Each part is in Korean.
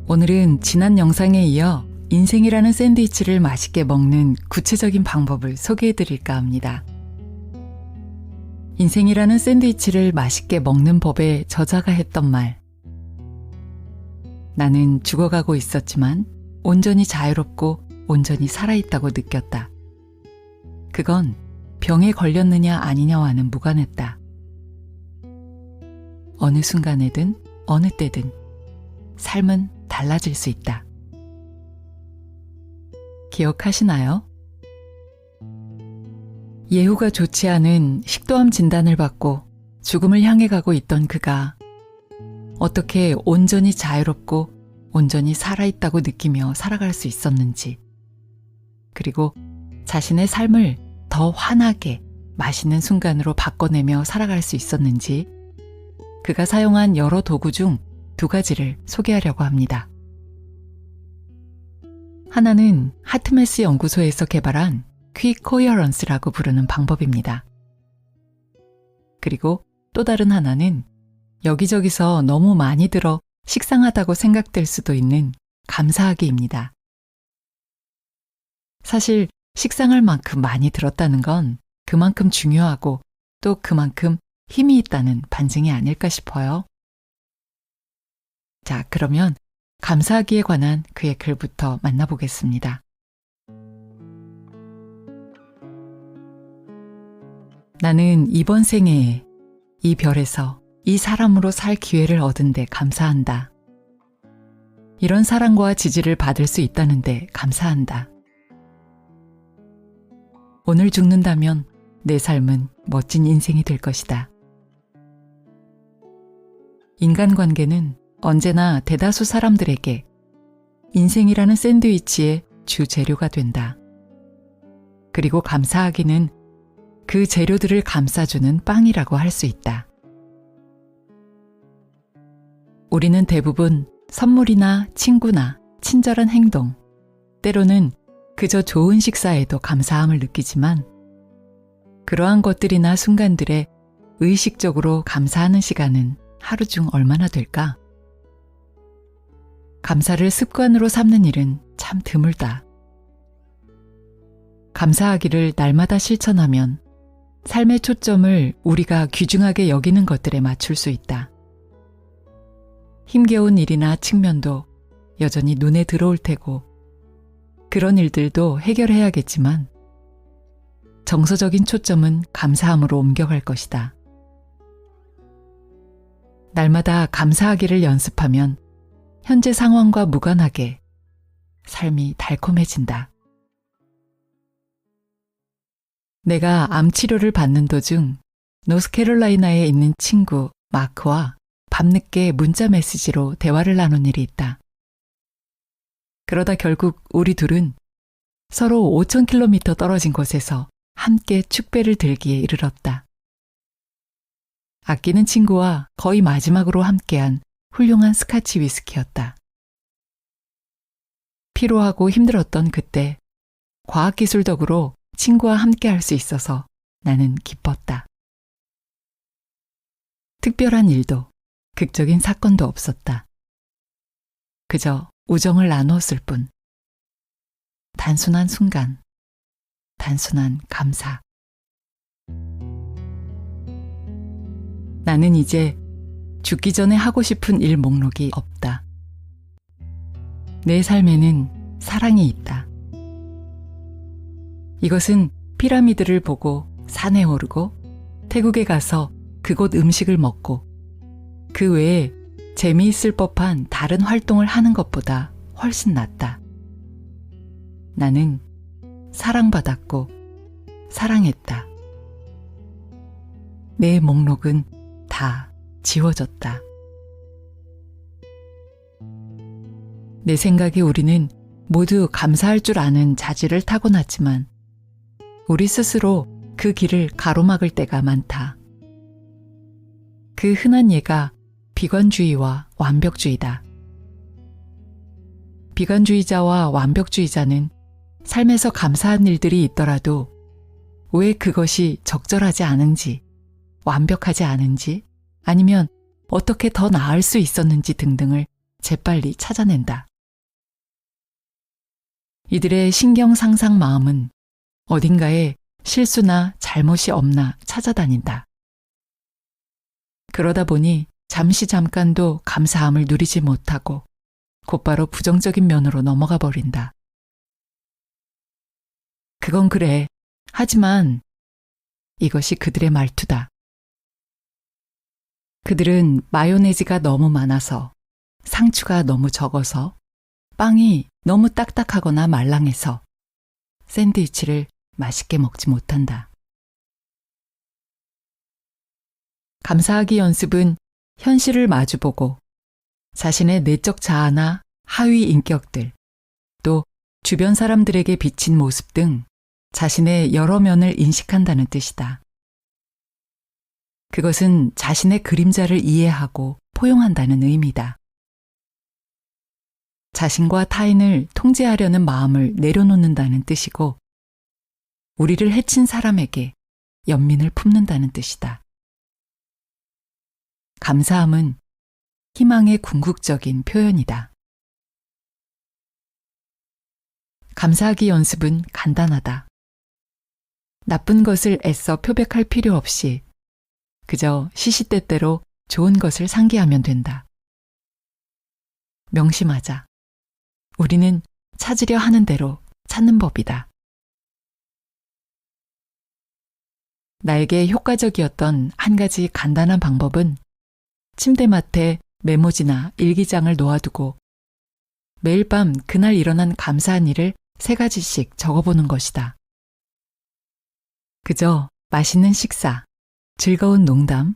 오늘은 지난 영상에 이어 인생이라는 샌드위치를 맛있게 먹는 구체적인 방법을 소개해드릴까 합니다. 인생이라는 샌드위치를 맛있게 먹는 법의 저자가 했던 말. 나는 죽어가고 있었지만 온전히 자유롭고 온전히 살아있다고 느꼈다. 그건 병에 걸렸느냐 아니냐와는 무관했다. 어느 순간에든 어느 때든 삶은 달라질 수 있다. 기억하시나요? 예후가 좋지 않은 식도암 진단을 받고 죽음을 향해 가고 있던 그가 어떻게 온전히 자유롭고 온전히 살아있다고 느끼며 살아갈 수 있었는지, 그리고 자신의 삶을 더 환하게 맛있는 순간으로 바꿔내며 살아갈 수 있었는지, 그가 사용한 여러 도구 중 2가지를 소개하려고 합니다. 하나는 하트메스 연구소에서 개발한 퀵코어런스라고 부르는 방법입니다. 그리고 또 다른 하나는 여기저기서 너무 많이 들어 식상하다고 생각될 수도 있는 감사하기입니다. 사실 식상할 만큼 많이 들었다는 건 그만큼 중요하고 또 그만큼 힘이 있다는 반증이 아닐까 싶어요. 자, 그러면 감사하기에 관한 그의 글부터 만나보겠습니다. 나는 이번 생애에 이 별에서 이 사람으로 살 기회를 얻은 데 감사한다. 이런 사랑과 지지를 받을 수 있다는 데 감사한다. 오늘 죽는다면 내 삶은 멋진 인생이 될 것이다. 인간관계는 언제나 대다수 사람들에게 인생이라는 샌드위치의 주 재료가 된다. 그리고 감사하기는 그 재료들을 감싸주는 빵이라고 할 수 있다. 우리는 대부분 선물이나 친구나 친절한 행동, 때로는 그저 좋은 식사에도 감사함을 느끼지만, 그러한 것들이나 순간들에 의식적으로 감사하는 시간은 하루 중 얼마나 될까? 감사를 습관으로 삼는 일은 참 드물다. 감사하기를 날마다 실천하면 삶의 초점을 우리가 귀중하게 여기는 것들에 맞출 수 있다. 힘겨운 일이나 측면도 여전히 눈에 들어올 테고, 그런 일들도 해결해야겠지만 정서적인 초점은 감사함으로 옮겨갈 것이다. 날마다 감사하기를 연습하면 현재 상황과 무관하게 삶이 달콤해진다. 내가 암 치료를 받는 도중 노스캐롤라이나에 있는 친구 마크와 밤늦게 문자 메시지로 대화를 나눈 일이 있다. 그러다 결국 우리 둘은 서로 5,000km 떨어진 곳에서 함께 축배를 들기에 이르렀다. 아끼는 친구와 거의 마지막으로 함께한 훌륭한 스카치 위스키였다. 피로하고 힘들었던 그때 과학기술 덕으로 친구와 함께 할 수 있어서 나는 기뻤다. 특별한 일도 극적인 사건도 없었다. 그저 우정을 나누었을 뿐. 단순한 순간, 단순한 감사. 나는 이제 죽기 전에 하고 싶은 일 목록이 없다. 내 삶에는 사랑이 있다. 이것은 피라미드를 보고 산에 오르고 태국에 가서 그곳 음식을 먹고 그 외에 재미있을 법한 다른 활동을 하는 것보다 훨씬 낫다. 나는 사랑받았고 사랑했다. 내 목록은 다 지워졌다. 내 생각에 우리는 모두 감사할 줄 아는 자질을 타고났지만 우리 스스로 그 길을 가로막을 때가 많다. 그 흔한 예가 비관주의와 완벽주의다. 비관주의자와 완벽주의자는 삶에서 감사한 일들이 있더라도 왜 그것이 적절하지 않은지, 완벽하지 않은지, 아니면 어떻게 더 나을 수 있었는지 등등을 재빨리 찾아낸다. 이들의 신경 상상 마음은 어딘가에 실수나 잘못이 없나 찾아다닌다. 그러다 보니 잠깐도 감사함을 누리지 못하고 곧바로 부정적인 면으로 넘어가 버린다. 그건 그래. 하지만 이것이 그들의 말투다. 그들은 마요네즈가 너무 많아서, 상추가 너무 적어서, 빵이 너무 딱딱하거나 말랑해서 샌드위치를 맛있게 먹지 못한다. 감사하기 연습은 현실을 마주보고 자신의 내적 자아나 하위 인격들, 또 주변 사람들에게 비친 모습 등 자신의 여러 면을 인식한다는 뜻이다. 그것은 자신의 그림자를 이해하고 포용한다는 의미다. 자신과 타인을 통제하려는 마음을 내려놓는다는 뜻이고, 우리를 해친 사람에게 연민을 품는다는 뜻이다. 감사함은 희망의 궁극적인 표현이다. 감사하기 연습은 간단하다. 나쁜 것을 애써 표백할 필요 없이 그저 시시때때로 좋은 것을 상기하면 된다. 명심하자. 우리는 찾으려 하는 대로 찾는 법이다. 나에게 효과적이었던 한 가지 간단한 방법은 침대맡에 메모지나 일기장을 놓아두고 매일 밤 그날 일어난 감사한 일을 3가지씩 적어보는 것이다. 그저 맛있는 식사, 즐거운 농담,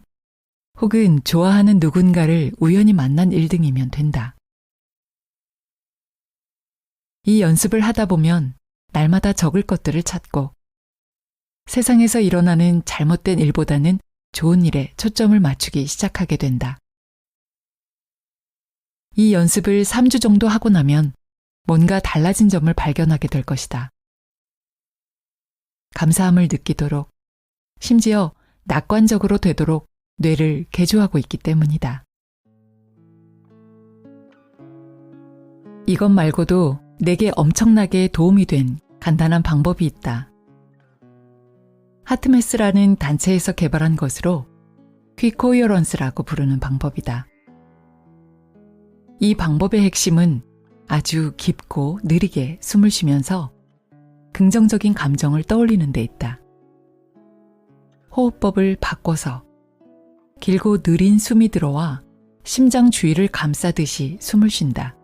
혹은 좋아하는 누군가를 우연히 만난 일 등이면 된다. 이 연습을 하다 보면 날마다 적을 것들을 찾고 세상에서 일어나는 잘못된 일보다는 좋은 일에 초점을 맞추기 시작하게 된다. 이 연습을 3주 정도 하고 나면 뭔가 달라진 점을 발견하게 될 것이다. 감사함을 느끼도록, 심지어 낙관적으로 되도록 뇌를 개조하고 있기 때문이다. 이것 말고도 내게 엄청나게 도움이 된 간단한 방법이 있다. 하트메스라는 단체에서 개발한 것으로 퀵코어런스라고 부르는 방법이다. 이 방법의 핵심은 아주 깊고 느리게 숨을 쉬면서 긍정적인 감정을 떠올리는 데 있다. 호흡법을 바꿔서 길고 느린 숨이 들어와 심장 주위를 감싸듯이 숨을 쉰다.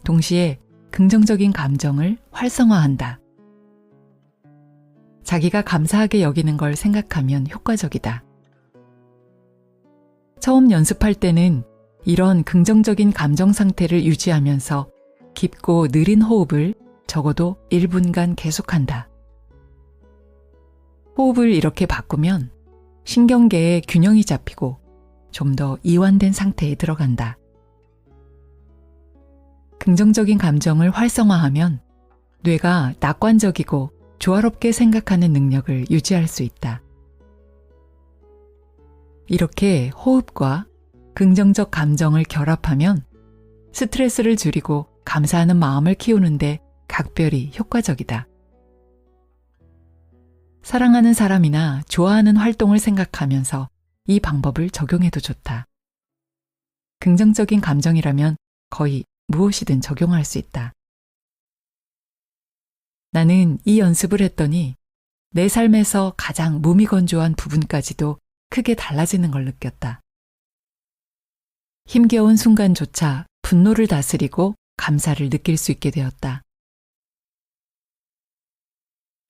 동시에 긍정적인 감정을 활성화한다. 자기가 감사하게 여기는 걸 생각하면 효과적이다. 처음 연습할 때는 이런 긍정적인 감정 상태를 유지하면서 깊고 느린 호흡을 적어도 1분간 계속한다. 호흡을 이렇게 바꾸면 신경계에 균형이 잡히고 좀 더 이완된 상태에 들어간다. 긍정적인 감정을 활성화하면 뇌가 낙관적이고 조화롭게 생각하는 능력을 유지할 수 있다. 이렇게 호흡과 긍정적 감정을 결합하면 스트레스를 줄이고 감사하는 마음을 키우는데 각별히 효과적이다. 사랑하는 사람이나 좋아하는 활동을 생각하면서 이 방법을 적용해도 좋다. 긍정적인 감정이라면 거의 무엇이든 적용할 수 있다. 나는 이 연습을 했더니 내 삶에서 가장 무미건조한 부분까지도 크게 달라지는 걸 느꼈다. 힘겨운 순간조차 분노를 다스리고 감사를 느낄 수 있게 되었다.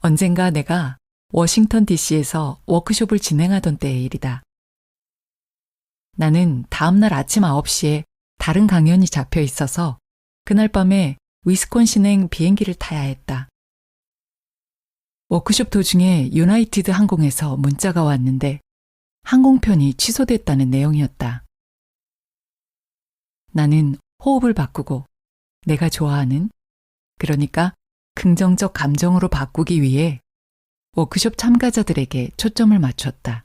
언젠가 내가 워싱턴 DC에서 워크숍을 진행하던 때의 일이다. 나는 다음날 아침 9시에 다른 강연이 잡혀 있어서 그날 밤에 위스콘신행 비행기를 타야 했다. 워크숍 도중에 유나이티드 항공에서 문자가 왔는데 항공편이 취소됐다는 내용이었다. 나는 호흡을 바꾸고 내가 좋아하는, 그러니까 긍정적 감정으로 바꾸기 위해 워크숍 참가자들에게 초점을 맞췄다.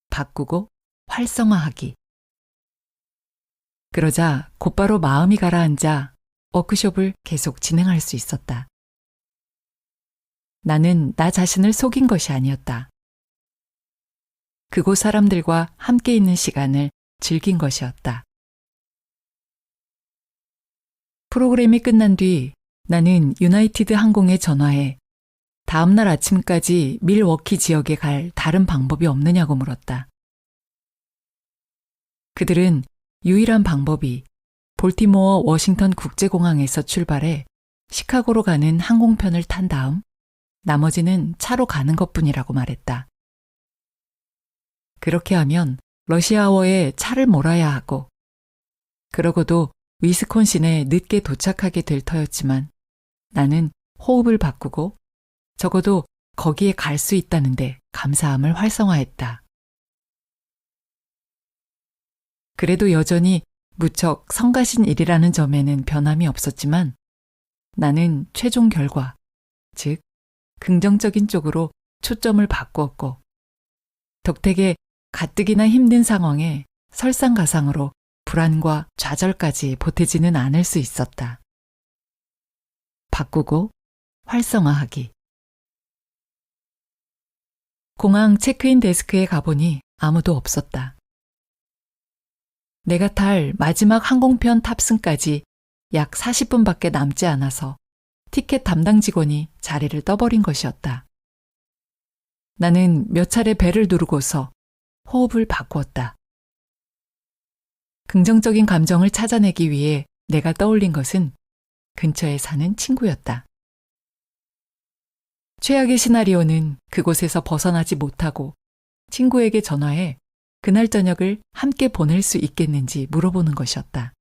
바꾸고 활성화하기. 그러자 곧바로 마음이 가라앉아 워크숍을 계속 진행할 수 있었다. 나는 나 자신을 속인 것이 아니었다. 그곳 사람들과 함께 있는 시간을 즐긴 것이었다. 프로그램이 끝난 뒤 나는 유나이티드 항공에 전화해 다음날 아침까지 밀워키 지역에 갈 다른 방법이 없느냐고 물었다. 그들은 유일한 방법이 볼티모어 워싱턴 국제공항에서 출발해 시카고로 가는 항공편을 탄 다음 나머지는 차로 가는 것뿐이라고 말했다. 그렇게 하면 러시아워에 차를 몰아야 하고 그러고도 위스콘신에 늦게 도착하게 될 터였지만 나는 호흡을 바꾸고 적어도 거기에 갈 수 있다는데 감사함을 활성화했다. 그래도 여전히 무척 성가신 일이라는 점에는 변함이 없었지만 나는 최종 결과, 즉 긍정적인 쪽으로 초점을 바꾸었고 덕택에 가뜩이나 힘든 상황에 설상가상으로 불안과 좌절까지 보태지는 않을 수 있었다. 바꾸고 활성화하기. 공항 체크인 데스크에 가보니 아무도 없었다. 내가 탈 마지막 항공편 탑승까지 약 40분밖에 남지 않아서 티켓 담당 직원이 자리를 떠버린 것이었다. 나는 몇 차례 벨을 누르고서 호흡을 바꾸었다. 긍정적인 감정을 찾아내기 위해 내가 떠올린 것은 근처에 사는 친구였다. 최악의 시나리오는 그곳에서 벗어나지 못하고 친구에게 전화해 그날 저녁을 함께 보낼 수 있겠는지 물어보는 것이었다.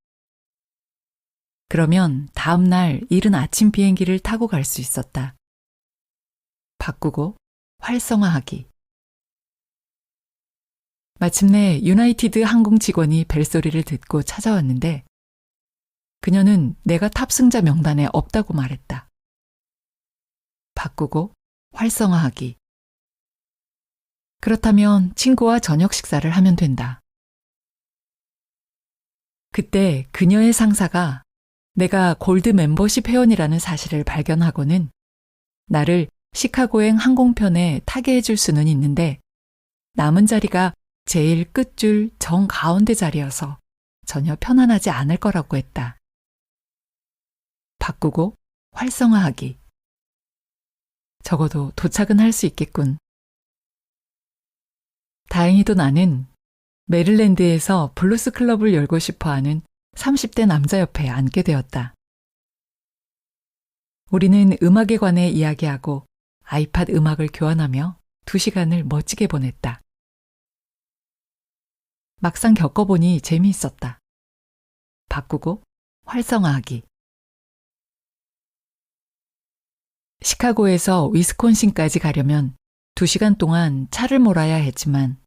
그러면 다음 날 이른 아침 비행기를 타고 갈 수 있었다. 바꾸고 활성화하기. 마침내 유나이티드 항공 직원이 벨소리를 듣고 찾아왔는데 그녀는 내가 탑승자 명단에 없다고 말했다. 바꾸고 활성화하기. 그렇다면 친구와 저녁 식사를 하면 된다. 그때 그녀의 상사가 내가 골드 멤버십 회원이라는 사실을 발견하고는 나를 시카고행 항공편에 타게 해줄 수는 있는데 남은 자리가 제일 끝줄 정가운데 자리여서 전혀 편안하지 않을 거라고 했다. 바꾸고 활성화하기. 적어도 도착은 할 수 있겠군. 다행히도 나는 메릴랜드에서 블루스 클럽을 열고 싶어하는 30대 남자 옆에 앉게 되었다. 우리는 음악에 관해 이야기하고 아이팟 음악을 교환하며 2시간을 멋지게 보냈다. 막상 겪어보니 재미있었다. 바꾸고 활성화하기. 시카고에서 위스콘신까지 가려면 2시간 동안 차를 몰아야 했지만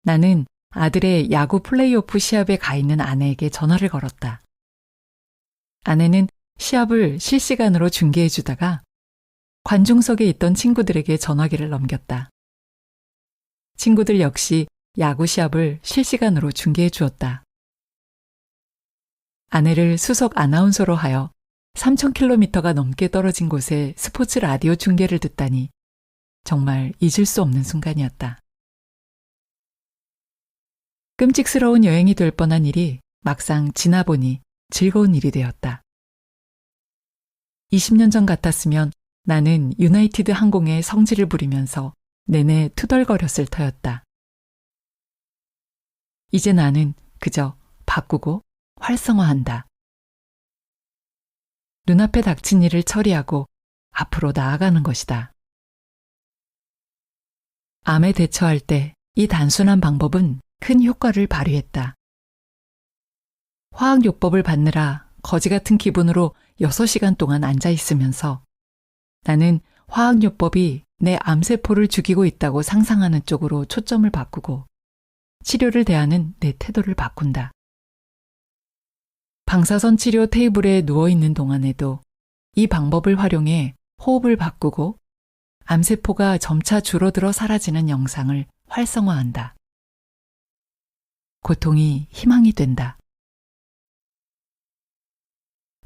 나는 아들의 야구 플레이오프 시합에 가 있는 아내에게 전화를 걸었다. 아내는 시합을 실시간으로 중계해 주다가 관중석에 있던 친구들에게 전화기를 넘겼다. 친구들 역시 야구 시합을 실시간으로 중계해 주었다. 아내를 수석 아나운서로 하여 3,000km가 넘게 떨어진 곳에 스포츠 라디오 중계를 듣다니 정말 잊을 수 없는 순간이었다. 끔찍스러운 여행이 될 뻔한 일이 막상 지나보니 즐거운 일이 되었다. 20년 전 같았으면 나는 유나이티드 항공의 성질을 부리면서 내내 투덜거렸을 터였다. 이제 나는 그저 바꾸고 활성화한다. 눈앞에 닥친 일을 처리하고 앞으로 나아가는 것이다. 암에 대처할 때 이 단순한 방법은 큰 효과를 발휘했다. 화학요법을 받느라 거지 같은 기분으로 6시간 동안 앉아 있으면서 나는 화학요법이 내 암세포를 죽이고 있다고 상상하는 쪽으로 초점을 바꾸고 치료를 대하는 내 태도를 바꾼다. 방사선 치료 테이블에 누워있는 동안에도 이 방법을 활용해 호흡을 바꾸고 암세포가 점차 줄어들어 사라지는 영상을 활성화한다. 고통이 희망이 된다.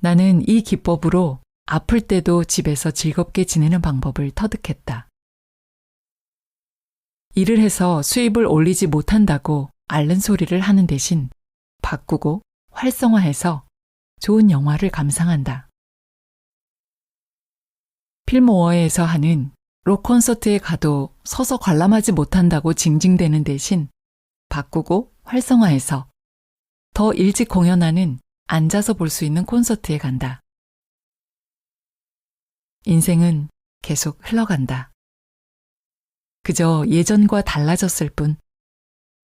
나는 이 기법으로 아플 때도 집에서 즐겁게 지내는 방법을 터득했다. 일을 해서 수입을 올리지 못한다고 앓는 소리를 하는 대신 바꾸고 활성화해서 좋은 영화를 감상한다. 필모어에서 하는 록 콘서트에 가도 서서 관람하지 못한다고 징징대는 대신 바꾸고 활성화해서 더 일찍 공연하는 앉아서 볼 수 있는 콘서트에 간다. 인생은 계속 흘러간다. 그저 예전과 달라졌을 뿐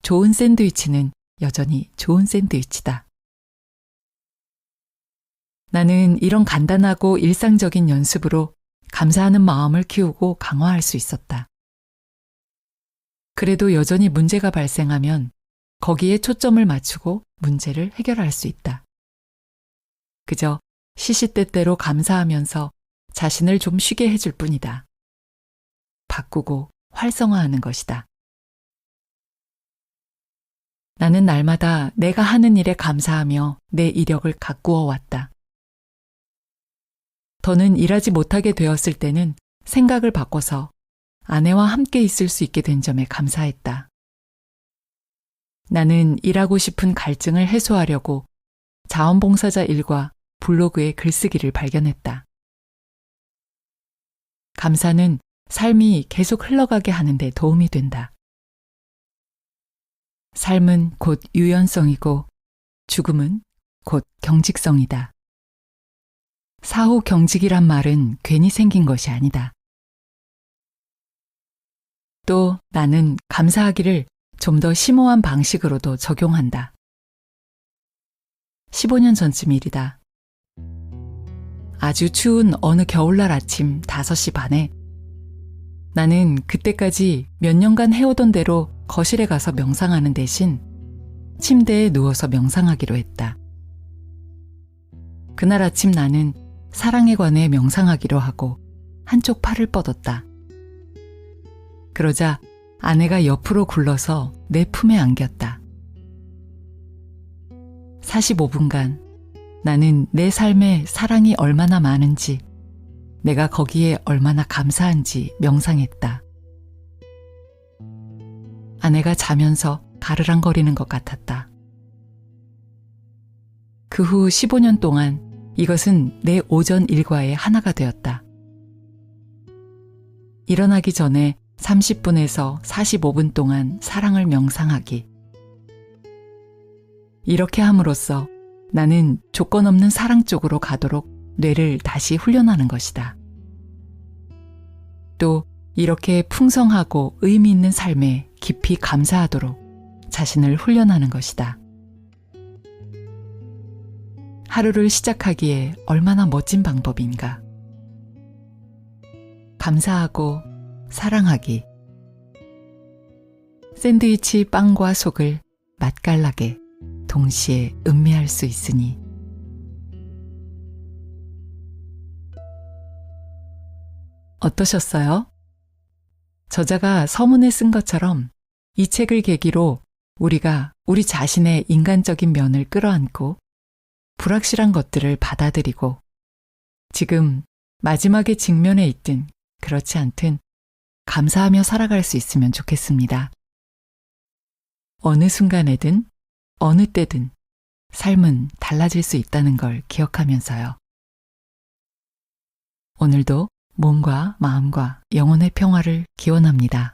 좋은 샌드위치는 여전히 좋은 샌드위치다. 나는 이런 간단하고 일상적인 연습으로 감사하는 마음을 키우고 강화할 수 있었다. 그래도 여전히 문제가 발생하면 거기에 초점을 맞추고 문제를 해결할 수 있다. 그저 시시때때로 감사하면서 자신을 좀 쉬게 해줄 뿐이다. 바꾸고 활성화하는 것이다. 나는 날마다 내가 하는 일에 감사하며 내 이력을 가꾸어 왔다. 더는 일하지 못하게 되었을 때는 생각을 바꿔서 아내와 함께 있을 수 있게 된 점에 감사했다. 나는 일하고 싶은 갈증을 해소하려고 자원봉사자 일과 블로그에 글쓰기를 발견했다. 감사는 삶이 계속 흘러가게 하는데 도움이 된다. 삶은 곧 유연성이고 죽음은 곧 경직성이다. 사후 경직이란 말은 괜히 생긴 것이 아니다. 또 나는 감사하기를 좀 더 심오한 방식으로도 적용한다. 15년 전쯤 일이다. 아주 추운 어느 겨울날 아침 5시 반에 나는 그때까지 몇 년간 해오던 대로 거실에 가서 명상하는 대신 침대에 누워서 명상하기로 했다. 그날 아침 나는 사랑에 관해 명상하기로 하고 한쪽 팔을 뻗었다. 그러자 아내가 옆으로 굴러서 내 품에 안겼다. 45분간 나는 내 삶에 사랑이 얼마나 많은지, 내가 거기에 얼마나 감사한지 명상했다. 아내가 자면서 가르랑거리는 것 같았다. 그 후 15년 동안 이것은 내 오전 일과의 하나가 되었다. 일어나기 전에 30분에서 45분 동안 사랑을 명상하기. 이렇게 함으로써 나는 조건 없는 사랑 쪽으로 가도록 뇌를 다시 훈련하는 것이다. 또 이렇게 풍성하고 의미 있는 삶에 깊이 감사하도록 자신을 훈련하는 것이다. 하루를 시작하기에 얼마나 멋진 방법인가. 감사하고 사랑하기. 샌드위치 빵과 속을 맛깔나게 동시에 음미할 수 있으니. 어떠셨어요? 저자가 서문에 쓴 것처럼 이 책을 계기로 우리가 우리 자신의 인간적인 면을 끌어안고 불확실한 것들을 받아들이고 지금 마지막에 직면해 있든 그렇지 않든 감사하며 살아갈 수 있으면 좋겠습니다. 어느 순간에든 어느 때든 삶은 달라질 수 있다는 걸 기억하면서요. 오늘도 몸과 마음과 영혼의 평화를 기원합니다.